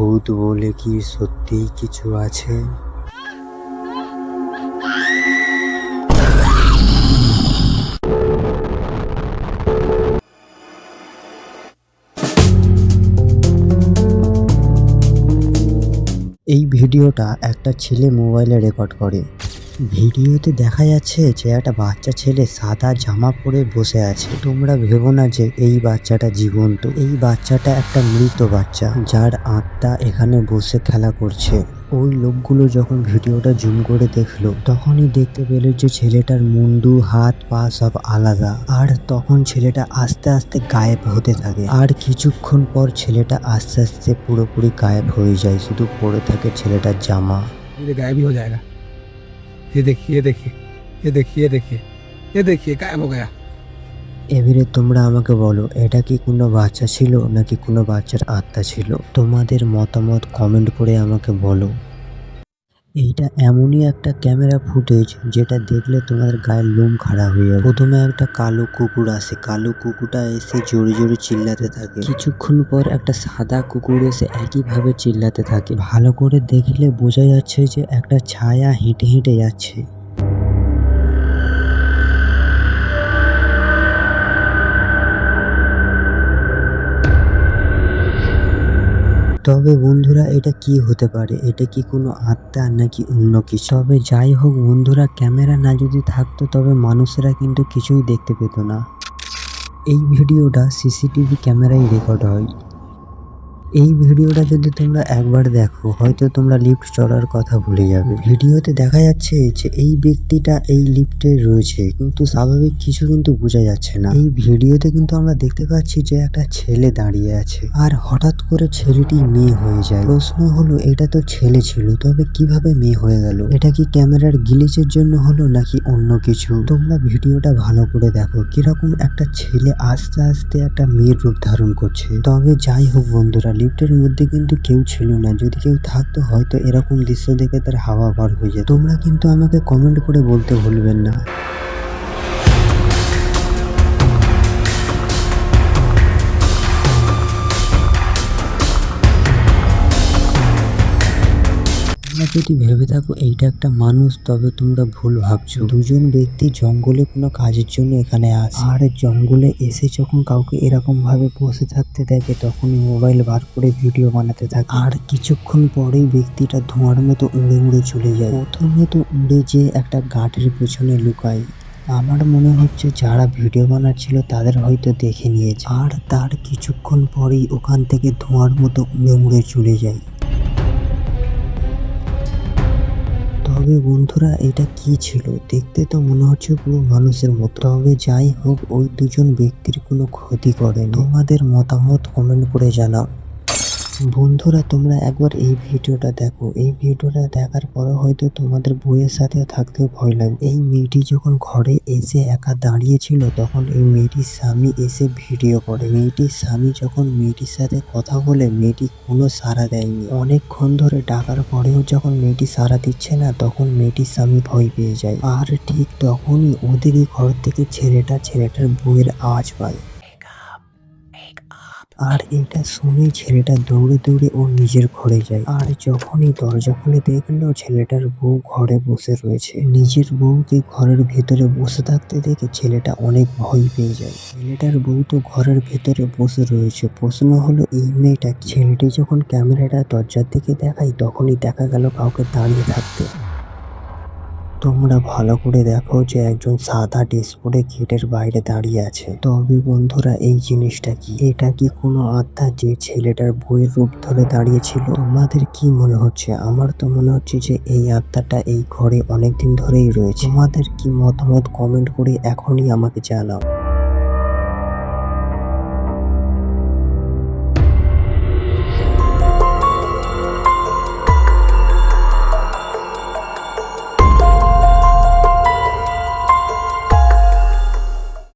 ভূত বলে কি সত্যিই কিছু আছে? এই ভিডিওটা একটা ছেলে মোবাইলে রেকর্ড করে। ভিডিওতে দেখা যাচ্ছে যে একটা বাচ্চা ছেলে সাদা জামা পরে বসে আছে। তোমরা ভেবো না যে এই বাচ্চাটা জীবন্ত। এই বাচ্চাটা একটা মৃত বাচ্চা, যার আত্মা এখানে বসে খেলা করছে। ওই লোকগুলো যখন ভিডিওটা জুম করে দেখলো, তখনই দেখতে পেল যে ছেলেটার মুন্ডু, হাত, পা সব আলাদা। আর তখন ছেলেটা আস্তে আস্তে গায়েব হতে থাকে। আর কিছুক্ষণ পর ছেলেটা আস্তে আস্তে পুরোপুরি গায়েব হয়ে যায়, শুধু পড়ে থাকে ছেলেটার জামা। गायब ही हो जाएगा। ये देखिए ये देखिए ये देखिए ये देखिए ये देखिए गायब हो गया। এবারে তোমরা আমাকে বলো, এটা কি কোনো বাচ্চা ছিল নাকি কোনো বাচ্চার আত্মা ছিল? তোমাদের মতামত কমেন্ট করে আমাকে বলো। এইটা এমনই একটা ক্যামেরা ফুটেজ যেটা দেখলে তোমাদের গায়ের লোম খাড়া হয়ে যাবে। প্রথমে একটা কালো কুকুর আসে, কালো কুকুরটা এসে জোরে জোরে চিল্লাতে থাকে। কিছুক্ষণ পর একটা সাদা কুকুর এসে একইভাবে চিল্লাতে থাকে। ভালো করে দেখলে বোঝা যাচ্ছে যে একটা ছায়া হেঁটে হেঁটে যাচ্ছে। তবে বন্ধুরা, এটা কি হতে পারে? এটা কি কোনো আত্মা নাকি অন্য কিছু? তবে যাই হোক বন্ধুরা, ক্যামেরা না যদি থাকতো তবে মানুষেরা কিন্তু কিছুই দেখতে পেত না। এই ভিডিওটা সিসিটিভি ক্যামেরায় রেকর্ড হয়। এই ভিডিওটা যদি তোমরা একবার দেখো, হয়তো তোমরা লিফট চড়ার কথা ভুলে যাবে। ভিডিওতে দেখা যাচ্ছে যে এই ব্যক্তিটা এই লিফটে রয়েছে, কিন্তু স্বাভাবিক কিছু কিন্তু বোঝা যাচ্ছে না। এই ভিডিওতে কিন্তু আমরা দেখতে পাচ্ছি যে একটা ছেলে দাঁড়িয়ে আছে, আর হঠাৎ করে ছেলেটি মেয়ে হয়ে যায়। প্রশ্ন হলো, এটা তো ছেলে ছিল, তবে কিভাবে মেয়ে হয়ে গেল? এটা কি ক্যামেরার গ্লিচের জন্য হলো নাকি অন্য কিছু? তোমরা ভিডিওটা ভালো করে দেখো, কিরকম একটা ছেলে আস্তে আস্তে একটা মেয়ের রূপ ধারণ করছে। তবে যাই হোক বন্ধুরা, লিফটের মধ্যে কিন্তু কেউ ছিল না। যদি কেউ থাকতো হয়তো এরকম দৃশ্য দেখে তার হাওয়া বার হয়ে যেত। তোমরা কিন্তু আমাকে কমেন্ট করে বলতে ভুলবেন না। তোমরা যদি ভেবে থাকো এইটা একটা মানুষ, তবে তোমরা ভুল ভাবছো। দুজন ব্যক্তি জঙ্গলে কোনো কাজের জন্য এখানে আসে, আর জঙ্গলে এসে যখন কাউকে এরকম ভাবে বসে থাকতে দেখে, তখনই মোবাইল বার করে ভিডিও বানাতে থাকে। আর কিছুক্ষণ পরেই ব্যক্তিটা ধোঁয়ার মতো উড়ে উড়ে চলে যায়। প্রথমে তো উড়ে যেয়ে একটা গাছের পেছনে লুকায়। আমার মনে হচ্ছে যারা ভিডিও বানাচ্ছিল তাদের হয়তো দেখে নিয়েছে, আর তার কিছুক্ষণ পরেই ওখান থেকে ধোঁয়ার মতো উড়ে উড়ে চলে যায়। তবে বন্ধুরা, এটা কি ছিল? দেখতে তো মনে হচ্ছে পুরো মানুষের মতো। তবে যাই হোক, ওই দুজন ব্যক্তির কোনো ক্ষতি করেনি। তোমাদের মতামত কমেন্ট করে জানাও। বন্ধুরা, তোমরা একবার এই ভিডিওটা দেখো। এই ভিডিওটা দেখার পরে হয়তো তোমাদের বইয়ের সাথে থাকতেও ভয় লাগবে। এই মেয়েটি যখন ঘরে এসে একা দাঁড়িয়েছিল, তখন এই মেয়েটির স্বামী এসে ভিডিও করে। মেয়েটির স্বামী যখন মেয়েটির সাথে কথা বলে, মেয়েটি কোনো সাড়া দেয়নি। অনেকক্ষণ ধরে ডাকার পরেও যখন মেয়েটি সাড়া দিচ্ছে না, তখন মেয়েটির স্বামী ভয় পেয়ে যায়। আর ঠিক তখনই ওদেরই ঘর থেকে ছেলেটার বউয়ের আওয়াজ পায়। আর এটা শুনে ছেলেটা দৌড়ে দৌড়ে ওর নিজের ঘরে যায়। আর যখনই দরজা খুলে দেখলো ছেলেটার বউ ঘরে বসে রয়েছে, নিজের বউকে ঘরের ভেতরে বসে থাকতে দেখে ছেলেটা অনেক ভয় পেয়ে যায়। ছেলেটার বউ তো ঘরের ভেতরে বসে রয়েছে। প্রশ্ন হলো, এই মেয়েটা? ছেলেটি যখন ক্যামেরাটা দরজার দিকে দেখায়, তখনই দেখা গেল কাউকে দাঁড়িয়ে থাকতে। তোমরা ভালো করে দেখো যে একজন সাদা ড্রেস পরে গেটের বাইরে দাঁড়িয়ে আছে। তবে বন্ধুরা, এই জিনিসটা কি? এটা কি কোনো আত্মা যে ছেলেটার বইয়ের রূপ ধরে দাঁড়িয়েছিল? তোমাদের কি মনে হচ্ছে? আমার তো মনে হচ্ছে যে এই আত্মাটা এই ঘরে অনেকদিন ধরেই রয়েছে। তোমাদের কি মতামত কমেন্ট করে এখনই আমাকে জানাও।